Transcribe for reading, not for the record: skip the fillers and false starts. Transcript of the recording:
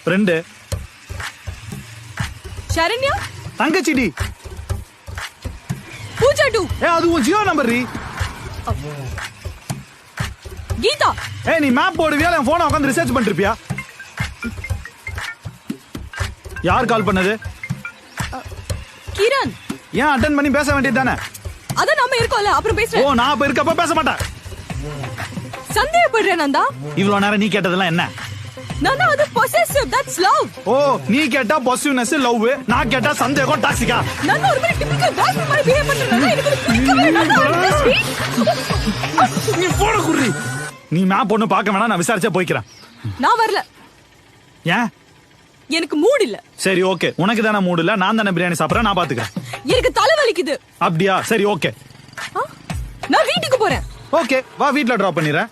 Friend. Saranya தங்கச்சிடி. Pooja two. அது உன் Jio number ரீ. கீதா. நீ மேப் போடுவியா என் போனை உட்காந்து ரிசர்ச் பண்ணிருப்பியா? யார் கால் பண்ணது? கிரண். ஏன் அட்டென்ட் பண்ணி பேச வேண்டியது தானே? அதான் நம்ம இருக்கோம்ல, அப்புறம் பேசுறேன். நான் இப்ப இருக்கப்ப பேச மாட்டேன். சந்தேகப்படுறேன் நந்தா. இவ்வளவு நேரம் நீ கேட்டதெல்லாம் என்ன? நந்தா, அது பொசசிவ், தட்ஸ் லவ். நீ கேட்டா பொசிவ்னஸ் லவ், நான் கேட்டா சந்தேகம் டாக்ஸிகா. நந்தா ஒரு மாதிரி டிபிக்கல் பாய் மாதிரி பிஹேவ் பண்றேன். எனக்கு பிடிக்கவே இல்ல நந்தா. நீ போட குர்ரி. நீ மேப் ஒண்ணு பார்க்க வேணாம், நான் விசாரிச்சா போய்க்கிறேன். நான் வரல. ஏன்? எனக்கு மூட் இல்ல. சரி ஓகே, உனக்கு தானே மூட் இல்ல, நான் தானே பிரியாணி சாப்பிடுறேன், நான் பாத்துக்கிறேன். எனக்கு தலை வலிக்குது. அப்படியா? சரி ஓகே, நான் வீட்டுக்கு போறேன். ஓகே வா, வீட்ல டிராப் பண்ணிடுறேன்.